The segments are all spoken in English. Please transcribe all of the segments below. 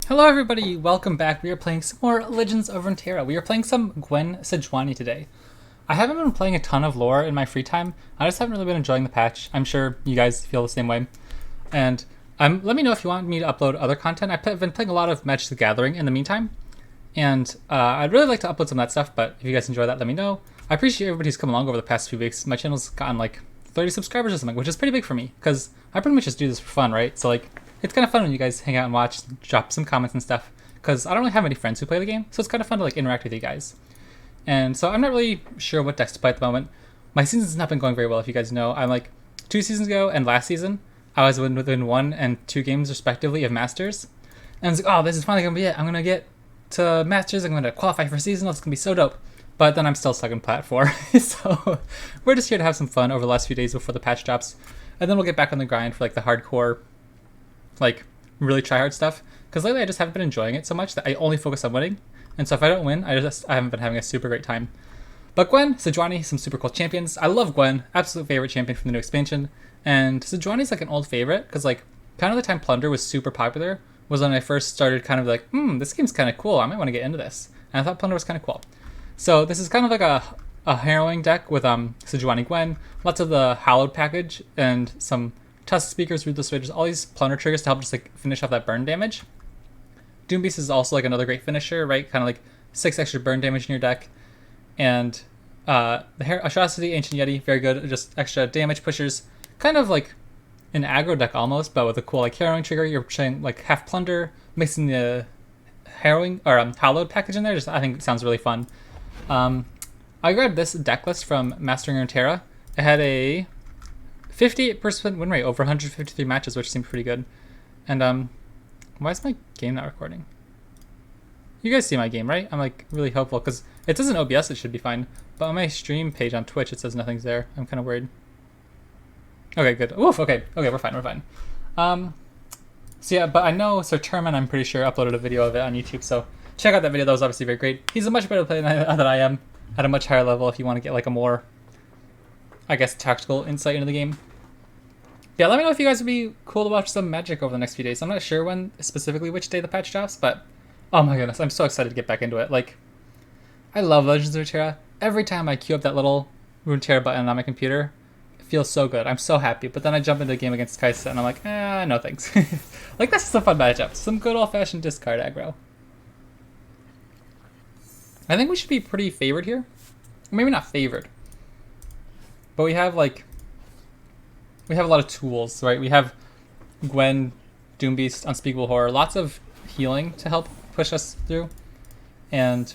Hello everybody, welcome back. We are playing some more Legends of Runeterra. We are playing some Gwen Sejuani today. I haven't been playing a ton of lore in my free time. I just haven't really been enjoying the patch. I'm sure you guys feel the same way. And let me know if you want me to upload other content. I've been playing a lot of Magic the Gathering in the meantime. And I'd really like to upload some of that stuff, but if you guys enjoy that, let me know. I appreciate everybody who's come along over the past few weeks. My channel's gotten like 30 subscribers or something, which is pretty big for me, because I pretty much just do this for fun, right? So like, it's kind of fun when you guys hang out and watch, drop some comments and stuff, because I don't really have any friends who play the game, so it's kind of fun to like interact with you guys. And so I'm not really sure what decks to play at the moment. My season's not been going very well, if you guys know. I'm like 2 seasons ago and last season, I was within 1 and 2 games respectively of Masters. And I was like, oh, this is finally going to be it. I'm going to get to Masters, I'm going to qualify for seasonal, it's going to be so dope. But then I'm still stuck in Plat 4. So we're just here to have some fun over the last few days before the patch drops. And then we'll get back on the grind for like the hardcore, like really try hard stuff, because lately I just haven't been enjoying it so much that I only focus on winning, and so if I don't win, I haven't been having a super great time. But Gwen, Sejuani, some super cool champions. I love Gwen, absolute favorite champion from the new expansion, and Sejuani's like an old favorite, because like kind of the time Plunder was super popular was when I first started kind of like, this game's kind of cool, I might want to get into this, and I thought Plunder was kind of cool. So this is kind of like a Harrowing deck with Sejuani Gwen, lots of the Hallowed package, and some Tusk Speakers, Ruthless Switches, all these Plunder triggers to help just like finish off that burn damage. Doombeast is also like another great finisher, right? Kind of like 6 extra burn damage in your deck. And the Atrocity, Ancient Yeti, very good, just extra damage pushers. Kind of like an aggro deck almost, but with a cool like Harrowing trigger. You're playing like half Plunder, mixing the Harrowing or Hallowed package in there. Just I think it sounds really fun. I grabbed this deck list from Mastering Runeterra. It had a 58% win rate over 153 matches, which seemed pretty good. And why is my game not recording? You guys see my game, right? I'm like really hopeful, because it says in OBS it should be fine, but on my stream page on Twitch it says nothing's there. I'm kind of worried. Okay, good. Oof, okay, we're fine. So yeah, but I know Sirturmund, I'm pretty sure, uploaded a video of it on YouTube, so check out that video. That was obviously very great. He's a much better player than I am, at a much higher level if you want to get like a more, I guess, tactical insight into the game. Yeah, let me know if you guys would be cool to watch some Magic over the next few days. I'm not sure when, specifically which day the patch drops, but oh my goodness, I'm so excited to get back into it. Like, I love Legends of Runeterra. Every time I queue up that little Runeterra button on my computer, it feels so good. I'm so happy. But then I jump into a game against Kaisa and I'm like, no thanks. Like, this is a fun matchup. Some good old-fashioned discard aggro. I think we should be pretty favored here. Maybe not favored, but we have like, we have a lot of tools, right? We have Gwen, Doombeast, Unspeakable Horror, lots of healing to help push us through. And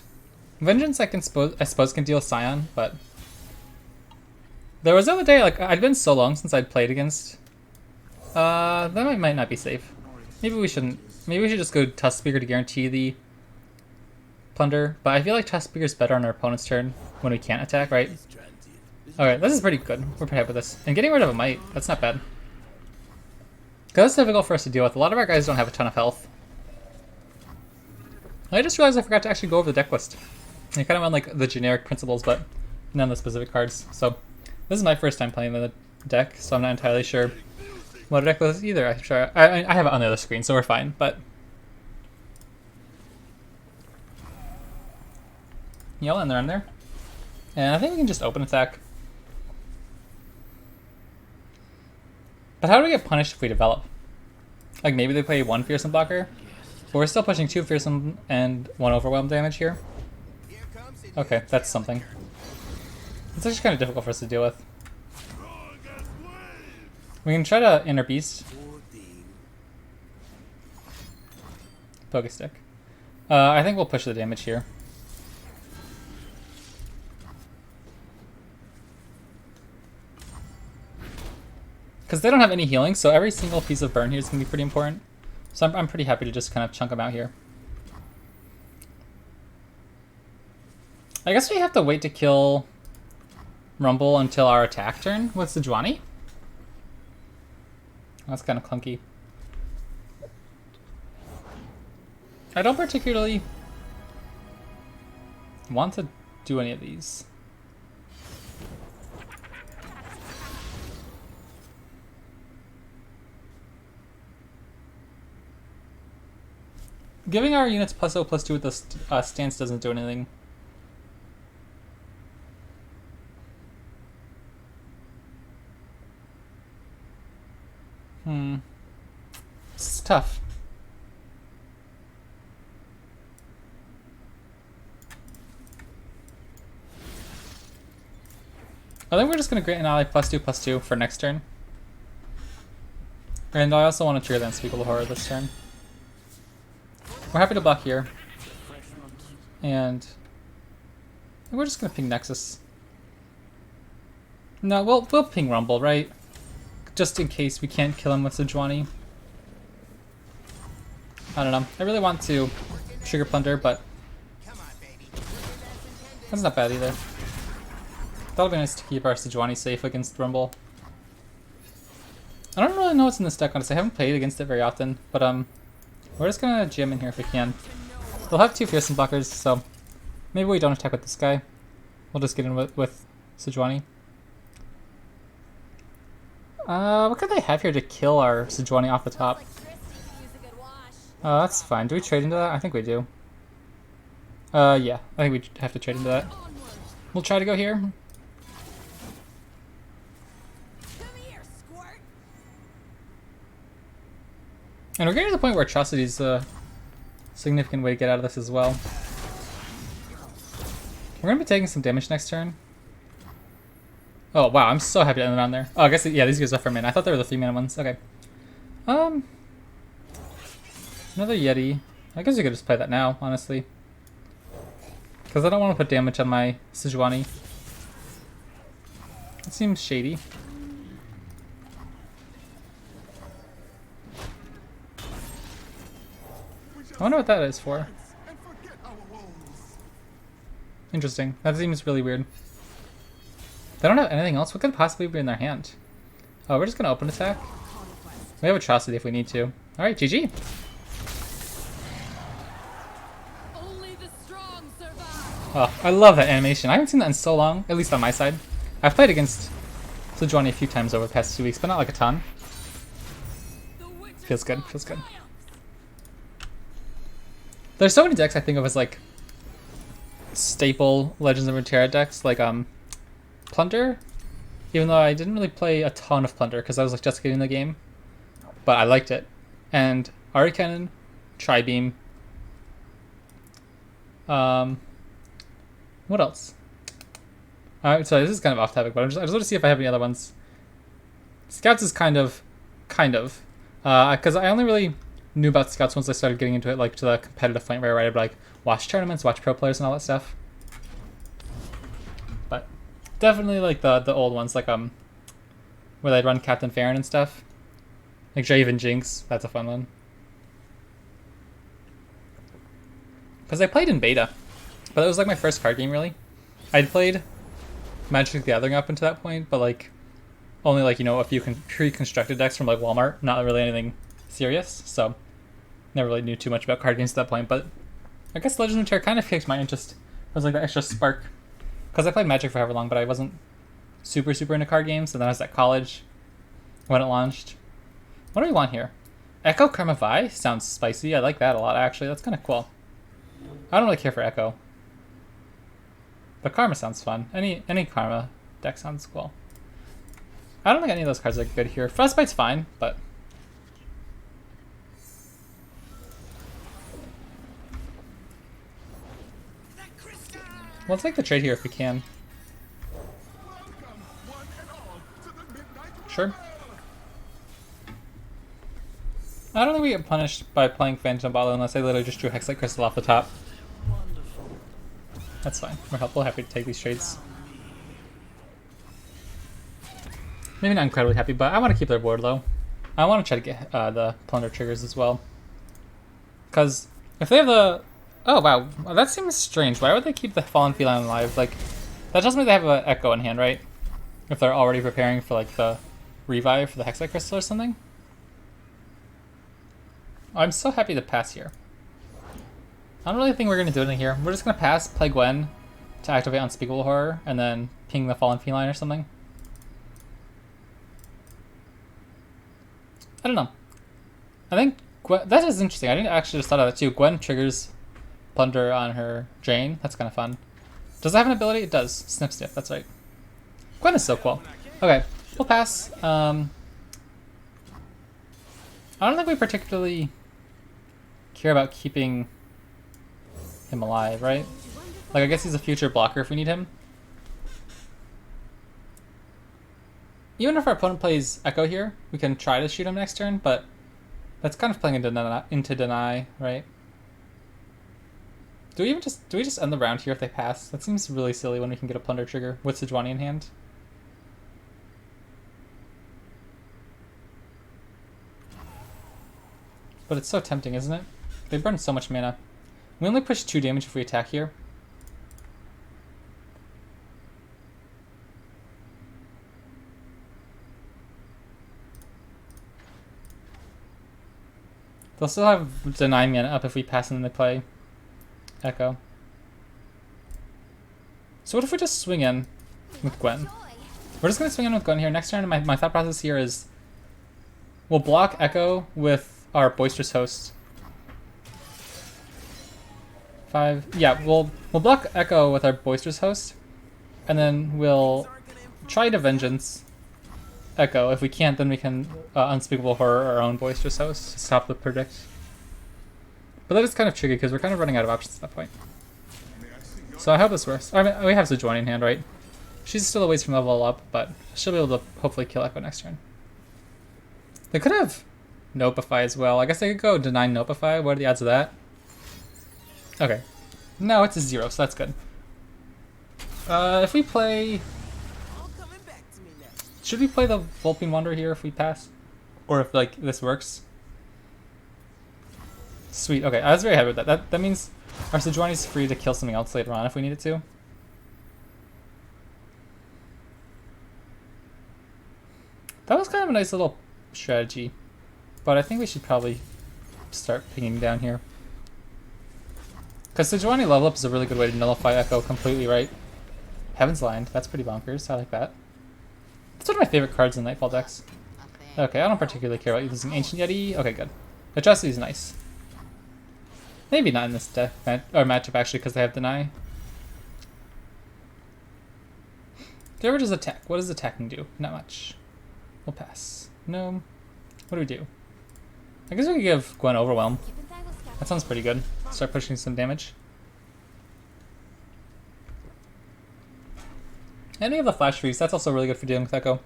Vengeance I suppose can deal Scion, but there was the other day, like, I'd been so long since I'd played against, that might not be safe. Maybe we shouldn't. Maybe we should just go Tusk Speaker to guarantee the Plunder, but I feel like Tusk Speaker is better on our opponent's turn when we can't attack, right? Okay, this is pretty good. We're pretty happy with this. And getting rid of a Might, that's not bad. Because that's difficult for us to deal with. A lot of our guys don't have a ton of health. I just realized I forgot to actually go over the deck list. I kind of went like the generic principles, but none of the specific cards. So this is my first time playing the deck, so I'm not entirely sure what a deck list is either. I have it on the other screen, so we're fine, but I'll end there. And I think we can just open attack. But how do we get punished if we develop? Like maybe they play 1 Fearsome blocker, but we're still pushing 2 Fearsome and 1 Overwhelm damage here. Okay, that's something. It's actually kind of difficult for us to deal with. We can try to Inner Beast. Poke Stick. I think we'll push the damage here. Because they don't have any healing, so every single piece of burn here is going to be pretty important. So I'm pretty happy to just kind of chunk them out here. I guess we have to wait to kill Rumble until our attack turn with Sejuani. That's kind of clunky. I don't particularly want to do any of these. Giving our units +0/+2 with this stance doesn't do anything. This is tough. I think we're just going to grant an ally +2/+2 for next turn. And I also want to trigger the Unspeakable Horror this turn. We're happy to block here. And we're just going to ping Nexus. No, we'll ping Rumble, right? Just in case we can't kill him with Sejuani. I don't know. I really want to trigger Plunder, but that's not bad either. That'll be nice to keep our Sejuani safe against Rumble. I don't really know what's in this deck, honestly. I haven't played against it very often, but we're just gonna jam in here if we can. They'll have 2 Fearsome blockers, so maybe we don't attack with this guy. We'll just get in with Sejuani. What could they have here to kill our Sejuani off the top? That's fine. Do we trade into that? I think we do. Yeah. I think we have to trade into that. We'll try to go here. And we're getting to the point where Atrocity is a significant way to get out of this as well. We're going to be taking some damage next turn. Oh, wow, I'm so happy to end them down there. Oh, I guess, yeah, these guys are for mana. I thought they were the 3-mana ones. Okay. Another Yeti. I guess we could just play that now, honestly. Because I don't want to put damage on my Sejuani. It seems shady. I wonder what that is for. Interesting. That seems really weird. They don't have anything else? What could possibly be in their hand? Oh, we're just going to open attack? We have Atrocity if we need to. Alright, GG! Oh, I love that animation. I haven't seen that in so long, at least on my side. I've played against Sejuani a few times over the past 2 weeks, but not like a ton. Feels good, feels good. There's so many decks I think of as like staple Legends of Runeterra decks, like Plunder, even though I didn't really play a ton of Plunder because I was like just getting the game, but I liked it. And Ari Cannon, Tri-Beam, what else? Alright, so this is kind of off topic, but I just want to see if I have any other ones. Scouts is kind of, because I only really knew about Scouts once I started getting into it, like to the competitive point where I'd like watch tournaments, watch pro players and all that stuff. But definitely like the old ones, like where they'd run Captain Farron and stuff. Like Draven Jinx, that's a fun one. Because I played in beta, but it was like my first card game really. I'd played Magic the Gathering up until that point, but like only like, you know, a few pre-constructed decks from like Walmart, not really anything serious, so never really knew too much about card games at that point. But I guess Legends of Runeterra kind of piqued my interest. It was like the extra spark, because I played Magic for however long, but I wasn't super into card games. And then I was at college when it launched. What do we want here? Echo Karma Vi sounds spicy. I like that a lot actually. That's kind of cool. I don't really care for Echo, but Karma sounds fun. Any Karma deck sounds cool. I don't think any of those cards are good here. Frostbite's fine, but we'll take the trade here if we can. Sure. I don't think we get punished by playing Phantom Bala unless I literally just drew Hexlight Crystal off the top. That's fine. We're helpful. Happy to take these trades. Maybe not incredibly happy, but I want to keep their board low. I want to try to get the Plunder triggers as well. Because if they have the... Oh, wow. That seems strange. Why would they keep the Fallen Feline alive? Like, that tells me they have an Echo in hand, right? If they're already preparing for, like, the revive for the Hexlight Crystal or something. I'm so happy to pass here. I don't really think we're going to do anything here. We're just going to pass, play Gwen to activate Unspeakable Horror, and then ping the Fallen Feline or something. I don't know. I think Gwen, that is interesting. I didn't actually just thought of that too. Gwen triggers Plunder on her Drain. That's kind of fun. Does it have an ability? It does. Snip Sniff, that's right. Gwen is so cool. Okay, we'll pass. I don't think we particularly care about keeping him alive, right? Like, I guess he's a future blocker if we need him. Even if our opponent plays Echo here, we can try to shoot him next turn, but that's kind of playing into deny, right? Do we just end the round here if they pass? That seems really silly when we can get a Plunder trigger with Sejuani in hand. But it's so tempting, isn't it? They burn so much mana. We only push 2 damage if we attack here. They'll still have deny mana up if we pass and then they play Echo. So what if we just swing in with Gwen? We're just going to swing in with Gwen here. Next turn, my thought process here is we'll block Echo with our Boisterous Host. 5. Yeah, we'll block Echo with our Boisterous Host, and then we'll try to Vengeance Echo. If we can't, then we can Unspeakable Horror our own Boisterous Host to stop the Predict. But that is kind of tricky because we're kind of running out of options at that point. So I hope this works. I mean, we have Sejuani in hand, right? She's still a ways from level up, but she'll be able to hopefully kill Echo next turn. They could have Notify as well. I guess they could go deny Notify. What are the odds of that? Okay. No, it's a 0, so that's good. If we play... Should we play the Vulpine Wanderer here if we pass? Or if, like, this works? Sweet, okay. I was very happy with that. That means our Sejuani's free to kill something else later on if we need it to. That was kind of a nice little strategy. But I think we should probably start pinging down here. Because Sejuani level up is a really good way to nullify Echo completely, right? Heaven's Line, that's pretty bonkers. I like that. That's one of my favorite cards in Nightfall decks. Okay, I don't particularly care about using Ancient Yeti. Okay, good. Atrocity is nice. Maybe not in this deck or matchup actually, because they have Deny. Favorite is attack. What does attacking do? Not much. We'll pass. No. What do we do? I guess we could give Gwen Overwhelm. That sounds pretty good. Start pushing some damage. And we have the Flash Freeze. That's also really good for dealing with Echo.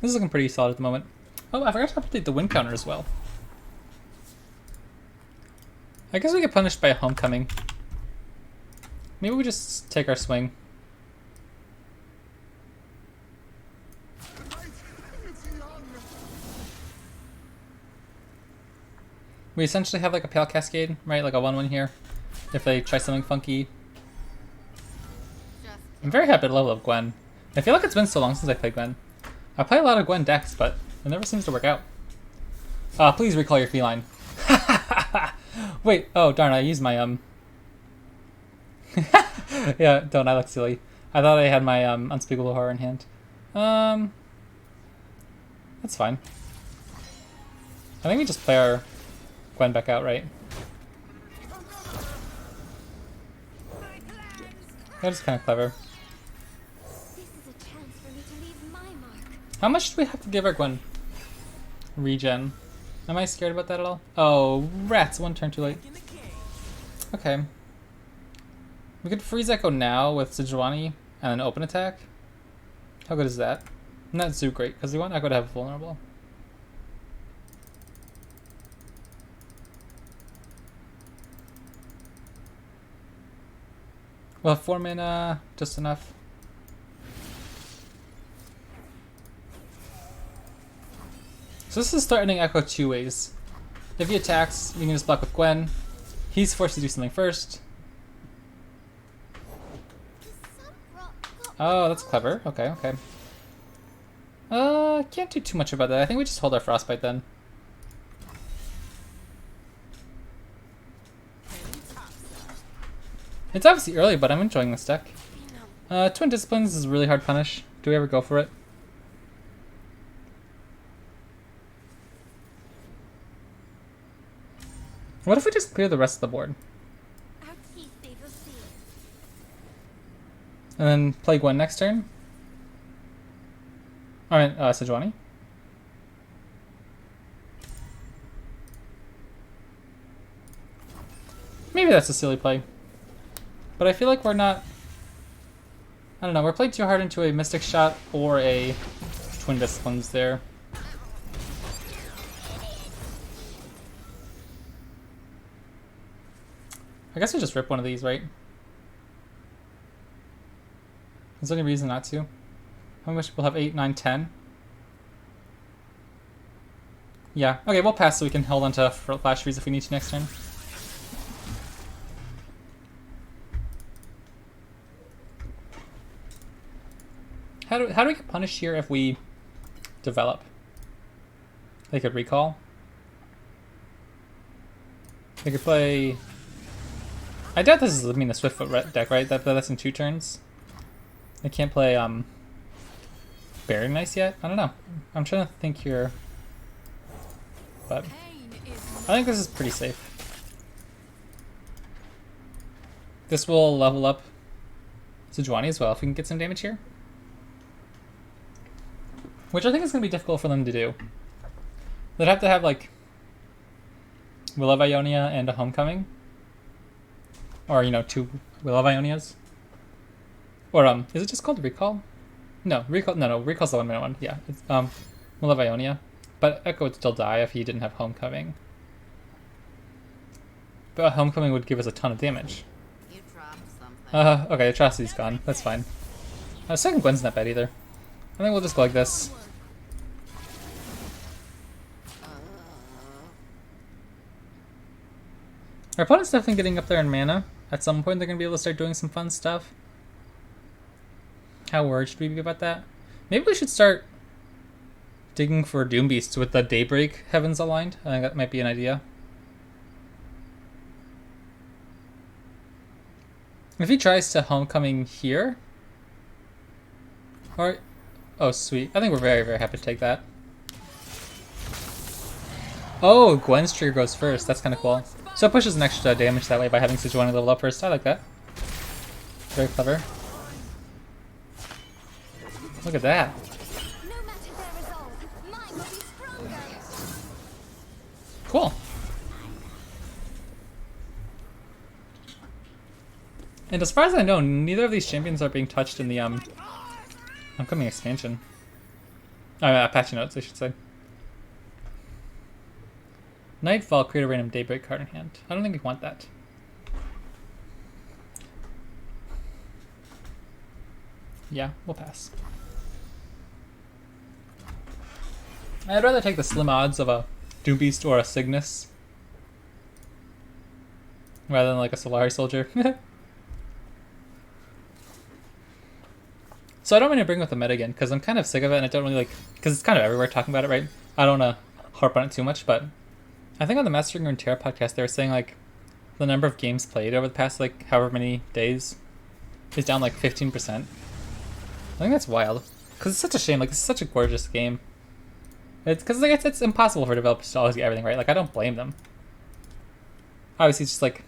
This is looking pretty solid at the moment. Oh, I forgot to update the win counter as well. I guess we get punished by a Homecoming. Maybe we just take our swing. We essentially have like a Pale Cascade, right? Like a 1-1 here. If they try something funky. I'm very happy to level up Gwen. I feel like it's been so long since I played Gwen. I play a lot of Gwen decks, but it never seems to work out. Please recall your feline. Wait, oh darn, I used my yeah, don't, I look silly. I thought I had my Unspeakable Horror in hand. That's fine. I think we just play our Gwen back out, right? That is kind of clever. How much do we have to give our Gwen? Regen. Am I scared about that at all? Oh, rats, 1 turn too late. Okay. We could freeze Echo now with Sejuani and an open attack. How good is that? Not too great, because we want Echo to have vulnerable. We'll have 4 mana, just enough. So this is threatening Echo 2 ways. If he attacks, we can just block with Gwen. He's forced to do something first. Oh, that's clever. Okay, okay. Can't do too much about that. I think we just hold our Frostbite then. It's obviously early, but I'm enjoying this deck. Twin Disciplines is a really hard punish. Do we ever go for it? What if we just clear the rest of the board? And then play Gwen next turn? Alright, Sejuani. Maybe that's a silly play. But I feel like we're not... I don't know, we're playing too hard into a Mystic Shot or a Twin Disciplines there. I guess we just rip one of these, right? Is there any reason not to? How much? We'll have 8, 9, 10. Yeah, okay, we'll pass so we can hold on to Flash Freeze if we need to next turn. How do we get punished here if we develop? They could recall. They could play... I doubt this is, I mean, the Swiftfoot deck, right? That's in 2 turns. They can't play Very Nice yet? I don't know. I'm trying to think here. But I think this is pretty safe. This will level up Sejuani as well if we can get some damage here. Which I think is going to be difficult for them to do. They'd have to have, like, Will of Ionia and a Homecoming. Or, you know, 2 Will of Ionias. Or, is it just called Recall? No, Recall, no, Recall's the 1-minute one. Yeah, it's, Will of Ionia. But Echo would still die if he didn't have Homecoming. But a Homecoming would give us a ton of damage. You dropped something. Okay, Atrocity's gone. That's fine. Second Gwen's not bad either. I think we'll just go like this. Our opponent's definitely getting up there in mana. At some point, they're going to be able to start doing some fun stuff. How worried should we be about that? Maybe we should start digging for Doom Beasts with the Daybreak Heavens aligned. I think that might be an idea. If he tries to Homecoming here... Or... Oh, sweet. I think we're very, very happy to take that. Oh, Gwen's trigger goes first. That's kind of cool. So it pushes an extra damage that way by having Sejuani level up first. I like that. Very clever. Look at that. Cool. And as far as I know, neither of these champions are being touched in the upcoming expansion. Patch notes, I should say. Nightfall, create a random Daybreak card in hand. I don't think we want that. Yeah, we'll pass. I'd rather take the slim odds of a Doom Beast or a Cygnus rather than like a Solari Soldier. So I don't mean to bring up the meta again because I'm kind of sick of it and I don't really like, because it's kind of everywhere talking about it, right? I don't want to harp on it too much, but I think on the Mastering Runeterra podcast they were saying like the number of games played over the past like however many days is down like 15%. I think that's wild because it's such a shame. Like, it's such a gorgeous game. It's because like it's impossible for developers to always get everything right. Like, I don't blame them. Obviously, it's just like,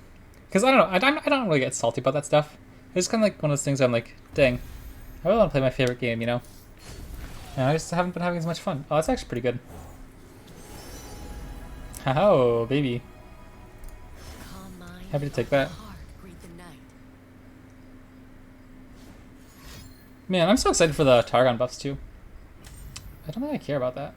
because I don't know, I don't really get salty about that stuff. It's kind of like one of those things where I'm like, dang, I really want to play my favorite game, you know? And I just haven't been having as much fun. Oh, that's actually pretty good. Oh, baby. Happy to take that. Man, I'm so excited for the Targon buffs too. I don't think I care about that.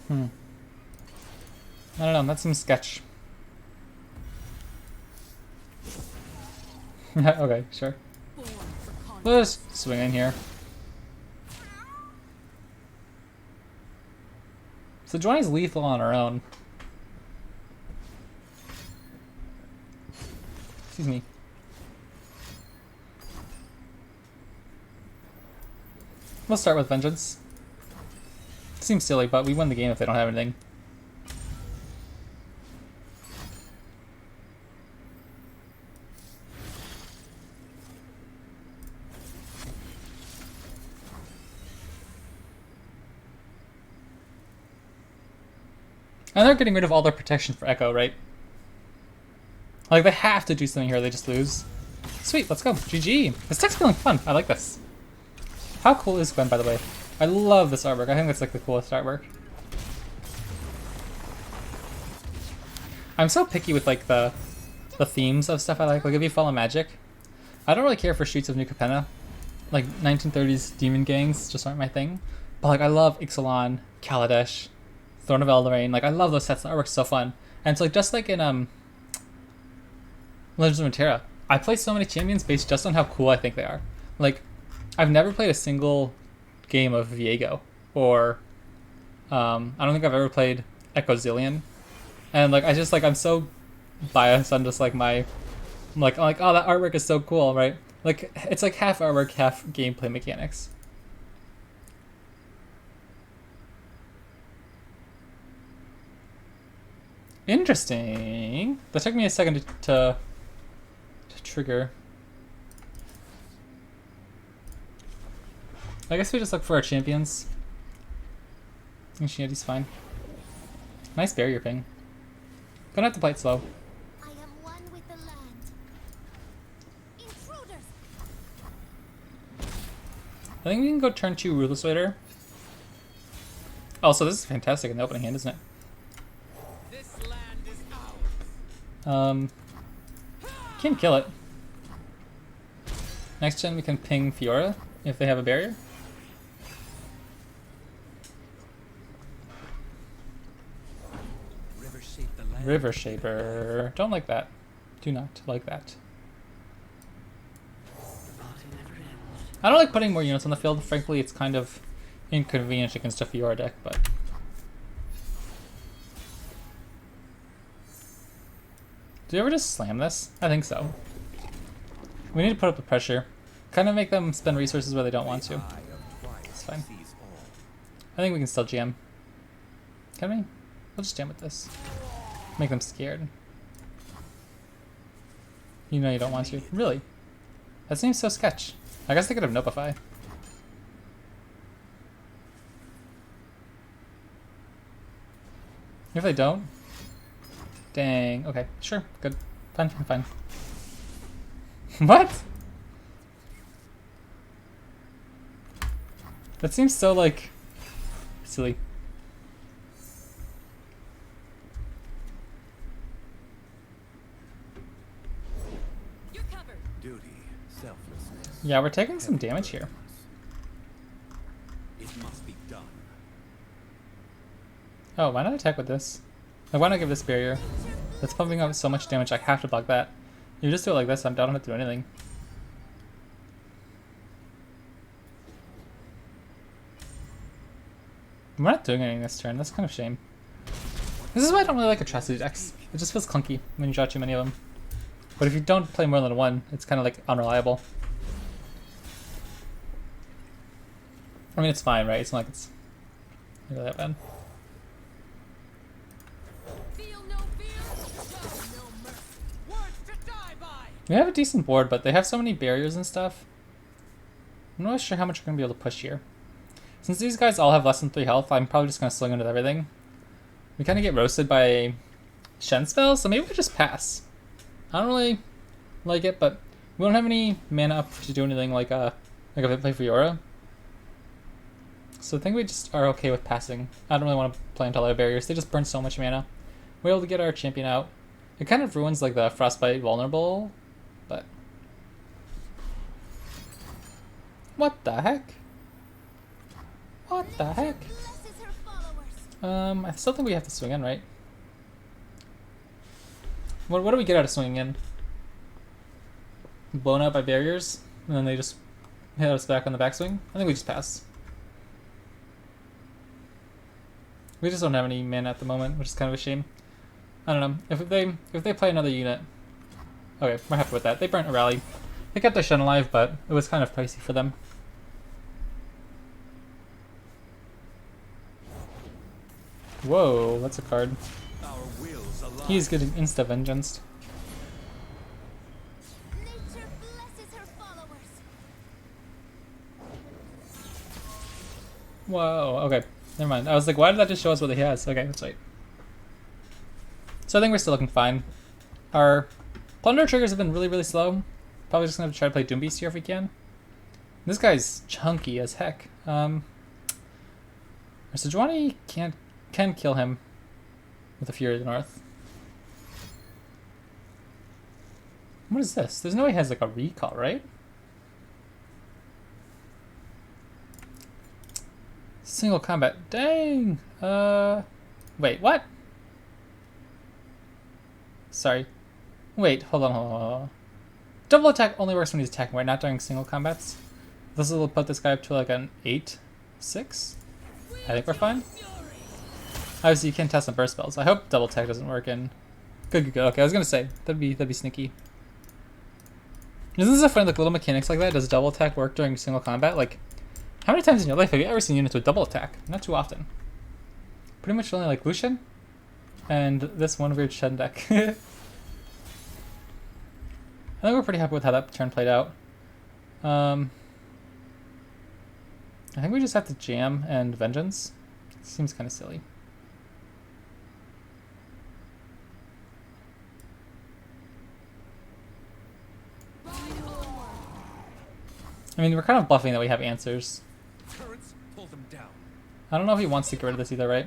I don't know, that seems sketch. Okay, sure. Let's just swing in here. So Sejuani's lethal on her own. Excuse me. We'll start with Vengeance. Seems silly, but we win the game if they don't have anything. And they're getting rid of all their protection for Echo, right? Like, they have to do something here, they just lose. Sweet, let's go. GG. This deck's feeling fun. I like this. How cool is Gwen, by the way? I love this artwork. I think it's like the coolest artwork. I'm so picky with like the themes of stuff I like. Like if you follow Magic, I don't really care for Streets of New Capenna. Like 1930s demon gangs just aren't my thing. But like I love Ixalan, Kaladesh, Throne of Eldraine. Like I love those sets. The artwork's so fun. And it's like just like in Legends of Runeterra, I play so many champions based just on how cool I think they are. Like I've never played a single game of Viego or I don't think I've ever played Echo Zillion. And like I just like I'm so biased on just like my I'm like oh that artwork is so cool, right? Like it's like half artwork, half gameplay mechanics. Interesting. That took me a second to trigger. I guess we just look for our champions. And Shandy's fine. Nice barrier ping. Gonna have to play it slow. I am one with the land. Intruders. I think we can go turn 2 Ruthless Raider. Oh, so this is fantastic in the opening hand, isn't it? This land is ours. Can't kill it. Next gen we can ping Fiora if they have a barrier. River shape the land. River Shaper. Don't like that. Do not like that. I don't like putting more units on the field. Frankly, it's kind of inconvenient against a Fiora deck, but... Do you ever just slam this? I think so. We need to put up the pressure. Kind of make them spend resources where they don't want to. It's fine. I think we can still jam. Can we? We'll just jam with this. Make them scared. You know you don't want to. Really? That seems so sketch. I guess they could have Notify. If they don't? Dang. Okay, sure. Good. Fine, fine, fine. What? That seems so, like, silly. You're covered. Duty, selflessness. Yeah, we're taking some damage here. It must be done. Oh, why not attack with this? Like, why not give this barrier? That's pumping out so much damage, I have to block that. You just do it like this, I don't have to do anything. We're not doing anything this turn, that's kind of a shame. This is why I don't really like atrocity decks. It just feels clunky when you draw too many of them. But if you don't play more than one, it's kind of like unreliable. I mean, it's fine, right? It's not like it's really that bad. Feel no fear, show no mercy. Words to die by. We have a decent board, but they have so many barriers and stuff. I'm not really sure how much we're going to be able to push here. Since these guys all have less than 3 health, I'm probably just going to sling into everything. We kind of get roasted by Shen spells, so maybe we just pass. I don't really like it, but we don't have any mana up to do anything like if I play Fiora. So I think we just are okay with passing. I don't really want to play into a lot of barriers. They just burn so much mana. We're able to get our champion out. It kind of ruins like the Frostbite vulnerable, but... What the heck? What the heck? Blesses her followers. I still think we have to swing in, right? What do we get out of swinging in? Blown out by barriers, and then they just hit us back on the backswing? I think we just pass. We just don't have any mana at the moment, which is kind of a shame. I don't know. If they play another unit... Okay, we're happy with that. They burnt a rally. They kept their Shen alive, but it was kind of pricey for them. Whoa, that's a card. Our wills align. He's getting insta-vengeanced. Nature blesses her followers. Whoa, okay. Never mind. I was like, why did that just show us what he has? Okay, that's right. So I think we're still looking fine. Our plunder triggers have been really, really slow. Probably just gonna have to try to play Doombeast here if we can. This guy's chunky as heck. Our Sejuani can kill him with the Fury of the North. What is this? There's no way he has like a recall, right? Single combat. Dang! Wait, what? Sorry. Wait, hold on. Double attack only works when he's attacking, right? Not during single combats. This will put this guy up to like an 8-6. I think we're fine. Obviously, you can test some burst spells. I hope double attack doesn't work in. Good. Okay, I was gonna say that'd be sneaky. Isn't this a fun like little mechanics like that? Does double attack work during single combat? Like, how many times in your life have you ever seen units with double attack? Not too often. Pretty much only like Lucian and this one weird Shen deck. I think we're pretty happy with how that turn played out. I think we just have to jam and vengeance. Seems kind of silly. I mean, we're kind of bluffing that we have answers. Turrets, pull them down. I don't know if he wants to get rid of this either, right?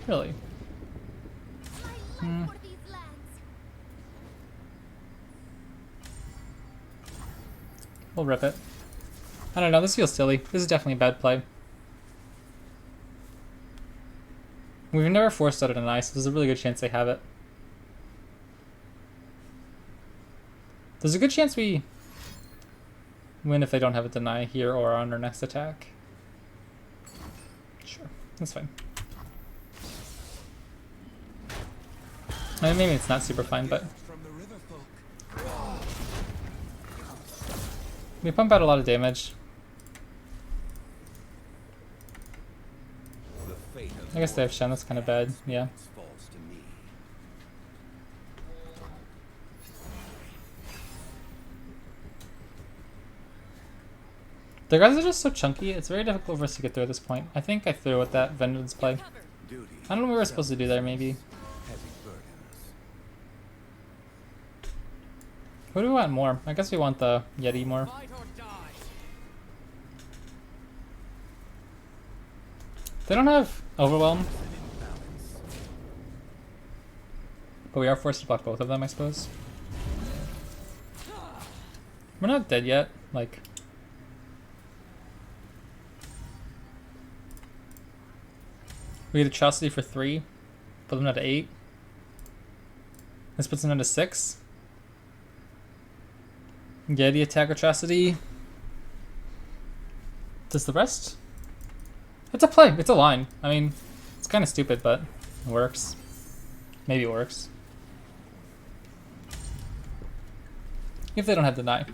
Really? I live for these lands. We'll rip it. I don't know, this feels silly. This is definitely a bad play. We've never forced out a deny, so there's a really good chance they have it. There's a good chance we win if they don't have a deny here or on our next attack. Sure, that's fine. I mean, maybe it's not super fine, but From the river folk. we pump out a lot of damage. The fate of I guess they have Shen, that's kind of bad, yeah. falls to me. The guys are just so chunky, it's very difficult for us to get through at this point. I think I threw with that Vengeance play. Duty. I don't know what we were supposed to do there, maybe. Heavy burdens. What do we want more? I guess we want the Yeti more. Fight or die. They don't have Overwhelm, but we are forced to block both of them, I suppose. We're not dead yet, like... We get Atrocity for 3, put them down to 8. This puts them down to 6. Yeti attack Atrocity. Does the rest? It's a play, it's a line. I mean, it's kind of stupid, but it works. Maybe it works. If they don't have deny.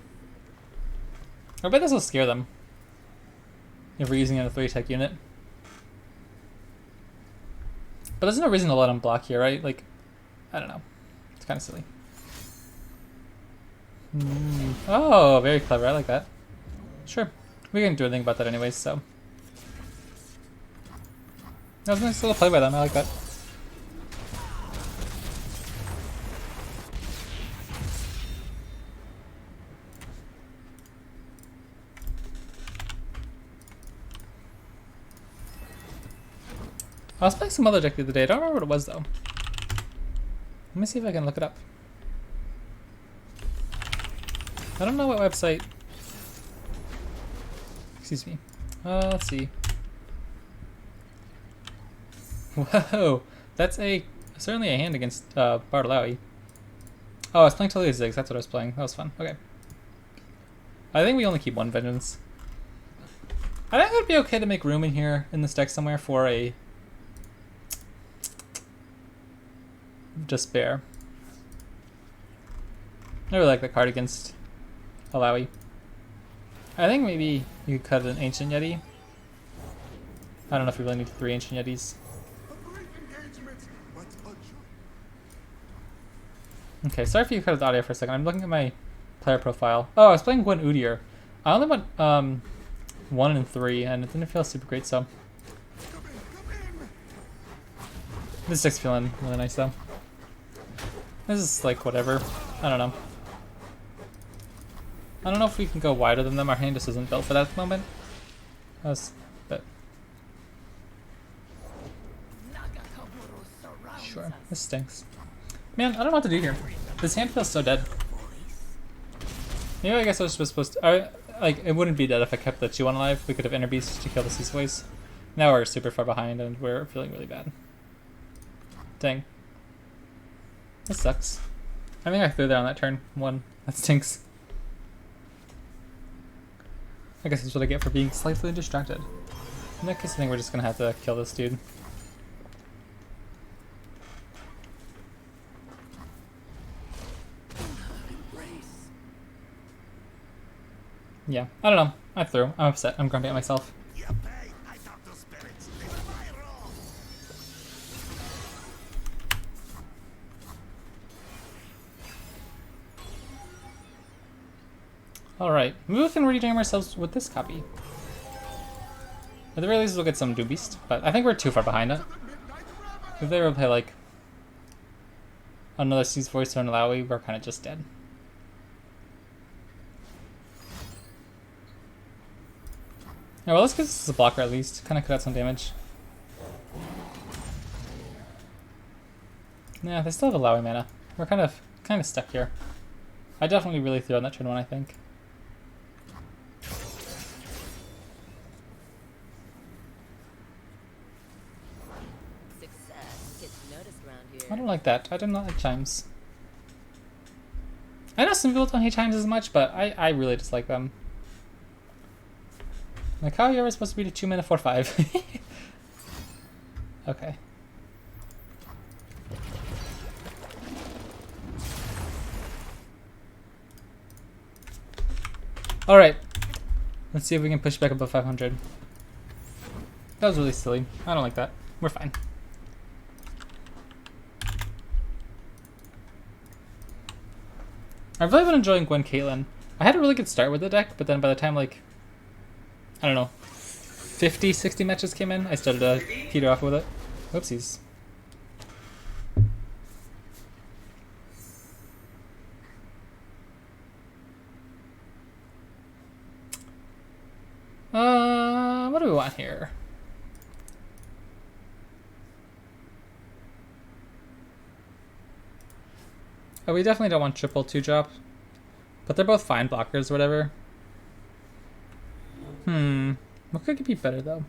I bet this will scare them. If we're using it in a 3-tech unit. But there's no reason to let them block here, right? Like, I don't know. It's kind of silly. Oh, very clever. I like that. Sure. We can do anything about that anyways, so. That was a nice little play by them. I like that. I was playing some other deck the other day. I don't remember what it was though. Let me see if I can look it up. I don't know what website. Excuse me. Let's see. Whoa, that's certainly a hand against Bartolai. Oh, I was playing Totally Ziggs. That's what I was playing. That was fun. Okay. I think we only keep one Vengeance. I think it would be okay to make room in here in this deck somewhere for a Despair. I really like the card against Alawi. I think maybe you could cut an Ancient Yeti. I don't know if we really need 3 Ancient Yetis. Okay, sorry if you cut the audio for a second. I'm looking at my player profile. Oh, I was playing Gwen Udyr. I only went 1 and 3, and it didn't feel super great, so. This deck's feeling really nice though. This is like whatever. I don't know. I don't know if we can go wider than them. Our hand just isn't built for that at the moment. But sure, this stinks. Man, I don't know what to do here. This hand feels so dead. Maybe I guess I was just supposed to. Like, it wouldn't be dead if I kept the 2-1 alive. We could have Inner Beast to kill the Seaways. Now we're super far behind and we're feeling really bad. Dang. This sucks. I think I threw there on that turn 1. That stinks. I guess that's what I get for being slightly distracted. In that case, I think we're just gonna have to kill this dude. Yeah, I don't know. I threw. I'm upset. I'm grumpy at myself. Alright, maybe we can redeem ourselves with this copy. At the very least, we'll get some Doom Beast, but I think we're too far behind it. If they were to play like another Sea's Voice or an Alawi, we're kind of just dead. Yeah, well, let's get this as a blocker at least. Kind of cut out some damage. Yeah, they still have Alawi mana. We're kind of stuck here. I definitely really threw on that turn 1, I think. Success gets noticed around here. I don't like that. I do not like chimes. I know some people don't hate chimes as much, but I really dislike them. Like, how are you ever supposed to beat a 2-mana 4/5? Okay. Alright. Let's see if we can push back above 500. That was really silly. I don't like that. We're fine. I've really been enjoying Gwen Caitlyn. I had a really good start with the deck, but then by the time, like, I don't know, 50, 60 matches came in, I started to peter off with it. Whoopsies. What do we want here? Oh, we definitely don't want triple 2-drop. But they're both fine blockers or whatever. What could be better though?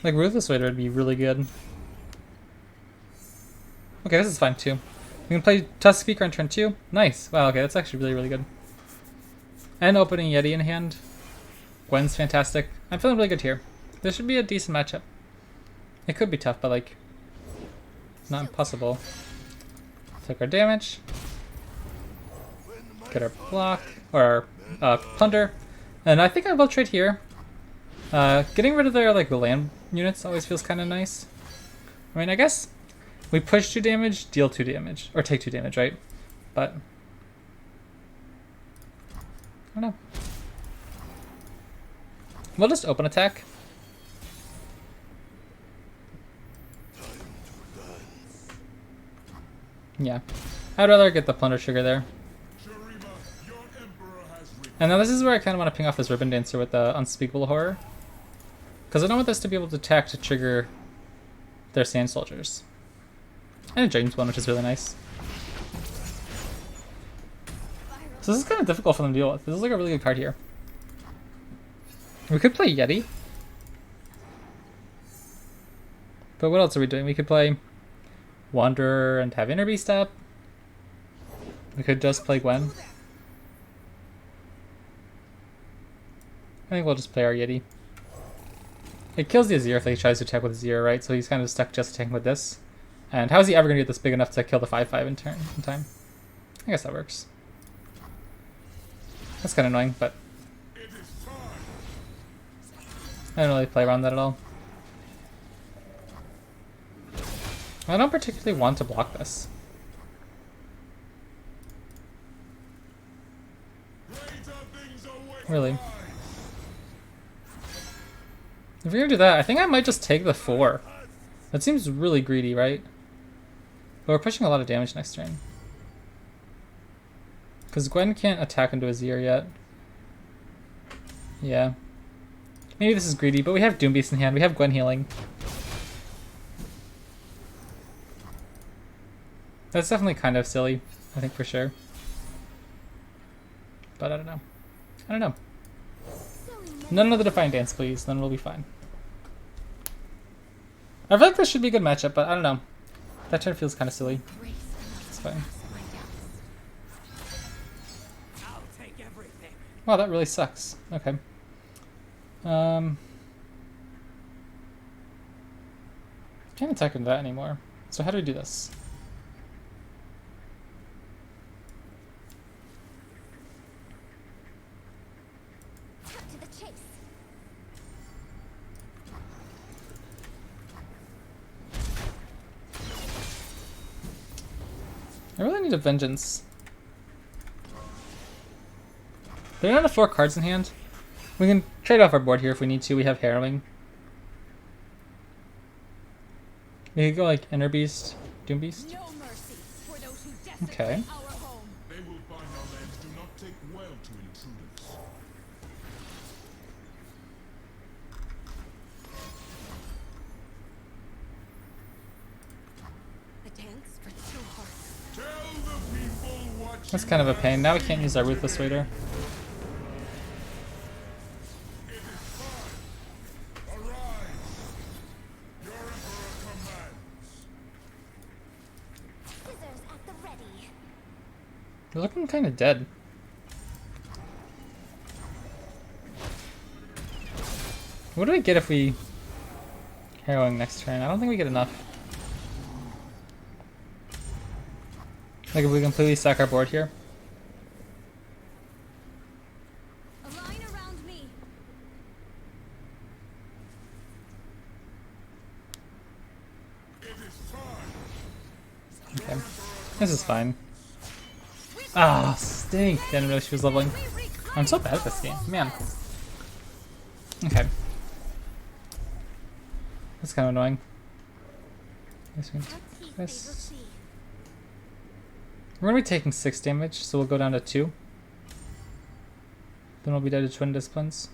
Like Ruthless Raider would be really good. Okay, this is fine too. We can play Tusk Speaker on turn 2. Nice. Wow, okay, that's actually really, really good. And opening Yeti in hand. Gwen's fantastic. I'm feeling really good here. This should be a decent matchup. It could be tough, but like, not impossible. Take our damage. Get our block, or our plunder. And I think I will trade here. Getting rid of their like land units always feels kind of nice. I mean, I guess we push 2 damage, deal 2 damage, or take 2 damage, right? But I don't know. We'll just open attack. Yeah, I'd rather get the plunder trigger there. And now this is where I kind of want to ping off this Ribbon Dancer with the Unspeakable Horror. Because I don't want this to be able to attack to trigger their Sand Soldiers. And a James one, which is really nice. So this is kind of difficult for them to deal with. This is like a really good card here. We could play Yeti. But what else are we doing? We could play Wanderer and have Inner Beast up. We could just play Gwen. I think we'll just play our Yeti. It kills the Azir if he tries to attack with Azir, right? So he's kind of stuck just attacking with this. And how is he ever going to get this big enough to kill the 5/5 in time? I guess that works. That's kind of annoying, but I don't really play around that at all. I don't particularly want to block this. Really. If we're gonna do that, I think I might just take the 4. That seems really greedy, right? But we're pushing a lot of damage next turn. Because Gwen can't attack into his ear yet. Yeah. Maybe this is greedy, but we have Doom Beast in hand. We have Gwen healing. That's definitely kind of silly, I think for sure. But I don't know. I don't know. None of the Defiant Dance, please. Then we'll be fine. I feel like this should be a good matchup, but I don't know. That turn feels kind of silly. It's fine. I'll take everything. Wow, that really sucks. Okay. Can't attack into that anymore. So how do we do this? Cut to the chase. I really need a Vengeance. They're down to 4 cards in hand. We can trade off our board here if we need to. We have Harrowing. We could go like Inner Beast, Doom Beast. No mercy for those who desecrate Okay. our home. They will find our lands do not take well to intruders. A dance for two hearts. Tell the people what That's you kind of a have pain. Now we can't seen. use our Ruthless Waiter. It is time. Arise. Your emperor commands. Scissors at the ready. You're looking kind of dead. What do we get if we Harrowing next turn? I don't think we get enough. Like if we completely stack our board here. A line around me. It is time. Okay. This is fine. Ah, stink. Didn't realize she was leveling. I'm so bad at this game. Man. Okay. That's kind of annoying. This one- Let's see if they will this. see. We're gonna be taking 6 damage, so we'll go down to 2. Then we'll be dead to Twin Disciplines.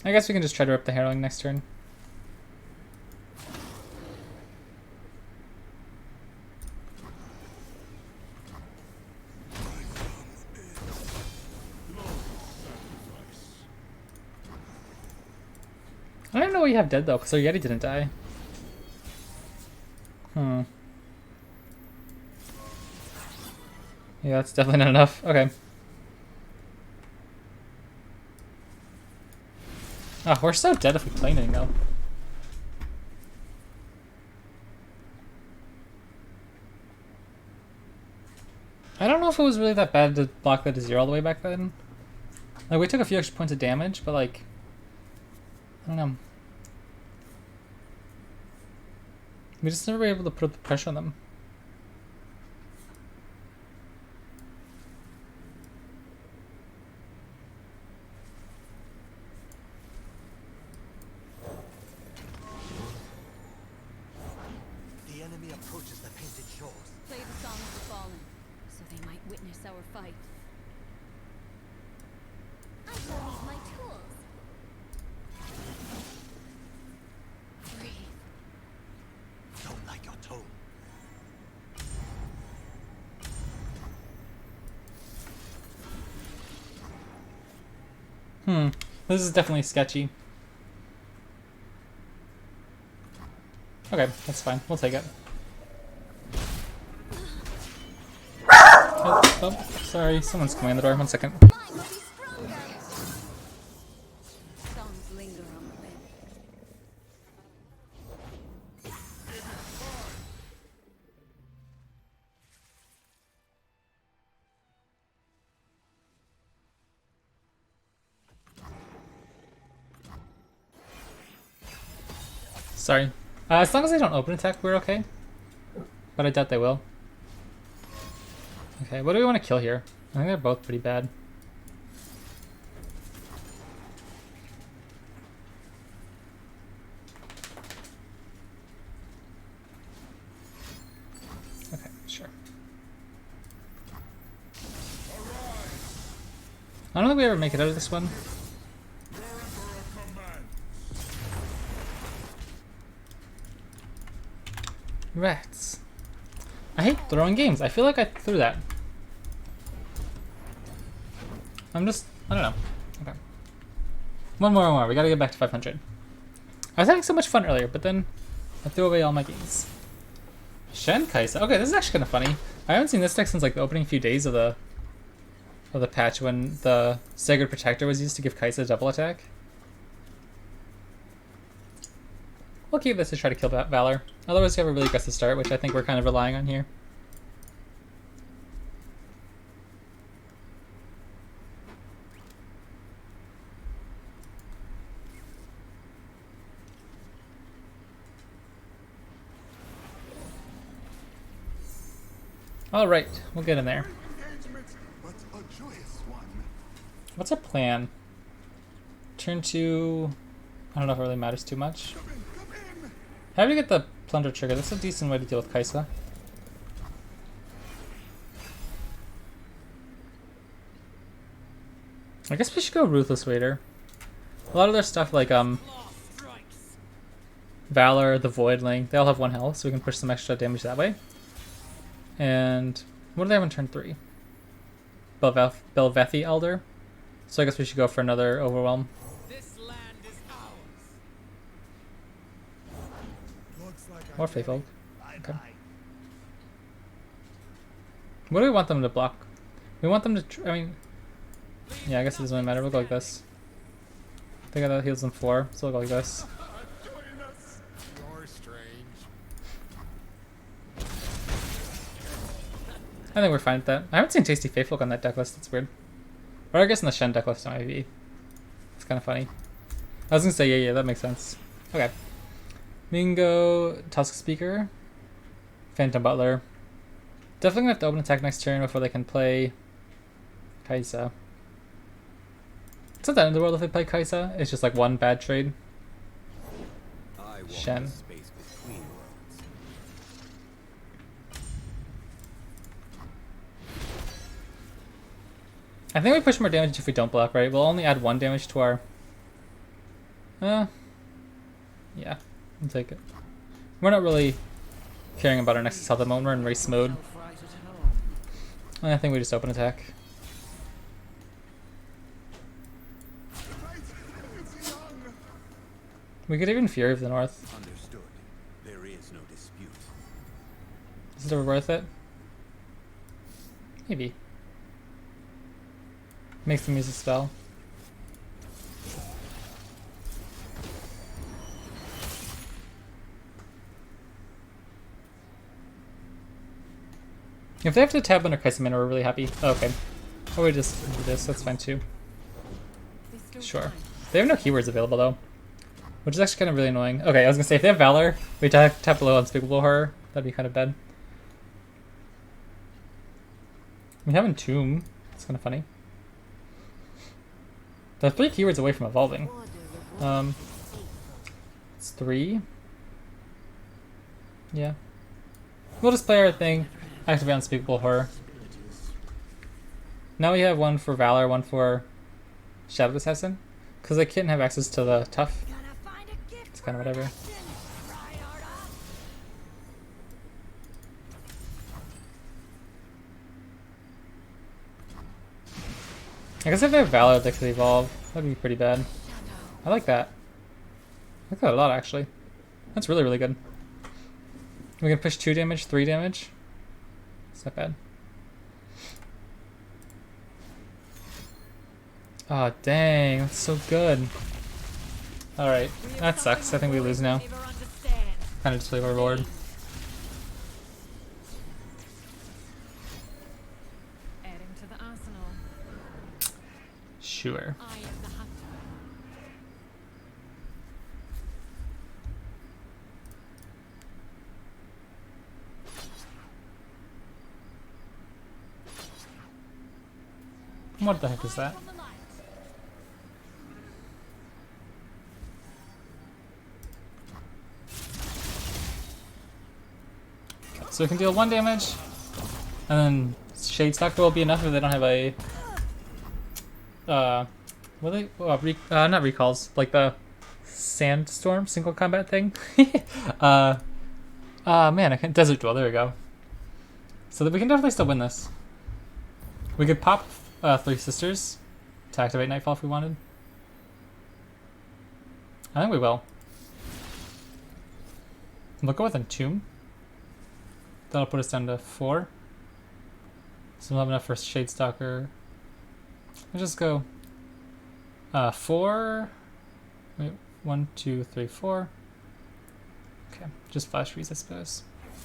I guess we can just try to rip the Harrowing next turn. I don't know what you have dead though, because our Yeti didn't die. Hmm. Yeah, that's definitely not enough. Okay. Oh, we're so dead if we play anything though. I don't know if it was really that bad to block that to 0 all the way back then. Like, we took a few extra points of damage, but like, I don't know. We just never were able to put up the pressure on them. The enemy approaches the painted shores. Play the song of the fallen, so they might witness our fight. I shall need my tools. Breathe. Don't like your tone. This is definitely sketchy. Okay, that's fine. We'll take it. Oh, sorry. Someone's coming in the door. 1 second. Mine will be stronger. Songs linger on the wind. Sorry. As long as they don't open attack, we're okay. But I doubt they will. Okay, what do we want to kill here? I think they're both pretty bad. Okay, sure. I don't think we ever make it out of this one. Rats. I hate throwing games. I feel like I threw that. I don't know. Okay. One more. We gotta get back to 500. I was having so much fun earlier, but then I threw away all my games. Shen Kaisa. Okay, this is actually kind of funny. I haven't seen this deck since like the opening few days of the patch when the Sacred Protector was used to give Kaisa double attack. We'll keep this to try to kill Valor. Otherwise, we have a really aggressive start, which I think we're kind of relying on here. All right, we'll get in there. What's our plan? Turn 2. I don't know if it really matters too much. How do we get the plunder trigger? That's a decent way to deal with Kaisa. I guess we should go Ruthless Raider. A lot of their stuff like Valor, the Voidling, they all have 1 health, so we can push some extra damage that way. And what do they have in turn 3? Belvethi Elder. So I guess we should go for another Overwhelm. This land is ours. Or Faithful. Okay. What do we want them to block? We want them to. I mean, yeah, I guess it doesn't really matter. We'll go like this. I think that heals them 4, so we'll go like this. You're strange. I think we're fine with that. I haven't seen Tasty Faithful on that deck list. That's weird. Or I guess in the Shen deck list on IV. It's kind of funny. I was gonna say yeah, that makes sense. Okay. We can go Tusk Speaker, Phantom Butler. Definitely gonna have to open attack next turn before they can play Kaisa. It's not the end of the world if they play Kaisa. It's just like one bad trade. Shen. I think we push more damage if we don't block, right? We'll only add 1 damage to our... yeah, I'll take it. We're not really caring about our Nexus health at the moment. We're in race mode. And I think we just open attack. We could even Fury of the North. Understood. There is no dispute. Is it ever worth it? Maybe. Makes them use a spell. If they have to tab under Kaisa mana, we're really happy. Oh, okay. Or we just do this, that's fine too. Sure. They have no keywords available though, which is actually kind of really annoying. Okay, I was gonna say if they have Valor, we tap below Unspeakable Horror. That'd be kind of bad. We have Entomb. It's kind of funny. They're 3 keywords away from evolving. It's 3. Yeah. We'll just play our thing. Activate Unspeakable Horror. Now we have 1 for Valor, 1 for Shadow Assassin. Because they can't have access to the Tough. It's kind of whatever. I guess if they have Valor, they could evolve. That'd be pretty bad. I like that. I like that a lot, actually. That's really, really good. We can push 2 damage, 3 damage. It's not bad. Oh, dang. That's so good. Alright. That sucks. I think we lose now. Kind of just play our reward. Adding to the arsenal. Sure. I am the hunter. What the heck is that? From the light. So we can deal 1 damage, and then Shade Stalker will be enough if they don't have a what are they? Not recalls, like the Sandstorm single combat thing. Man, I can't. Desert Duel. There we go. So that we can definitely still win this. We could pop 3 Sisters to activate Nightfall if we wanted. I think we will. We'll go with Entomb. That'll put us down to 4. So we'll have enough for Shade Stalker. We'll just go 4. Wait, 1, 2, 3, 4. Okay, just Flash Freeze, I suppose,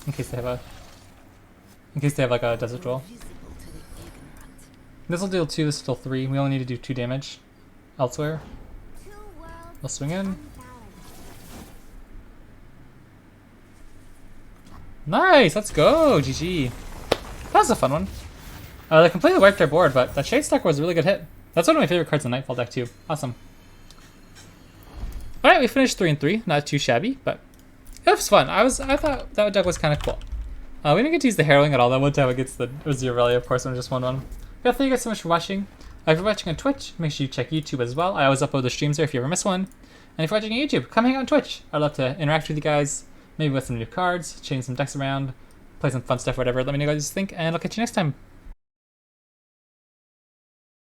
in case they have like a Desert Duel. This will deal 2. This will deal 3. We only need to do 2 damage. Elsewhere, Two worlds we'll swing in. unbalanced. Nice, let's go, GG. That was a fun one. They completely wiped our board, but that Shade Stalker was a really good hit. That's one of my favorite cards in the Nightfall deck too. Awesome. All right, we finished 3 and 3. Not too shabby, but it was fun. I thought that deck was kind of cool. We didn't get to use the Harrowing at all. That one time against the Zero Rally, of course, when I just won one. Yeah, thank you guys so much for watching. If you're watching on Twitch, make sure you check YouTube as well. I always upload the streams there if you ever miss one. And if you're watching on YouTube, come hang out on Twitch. I'd love to interact with you guys, maybe with some new cards, change some decks around, play some fun stuff, whatever. Let me know what you guys think, and I'll catch you next time.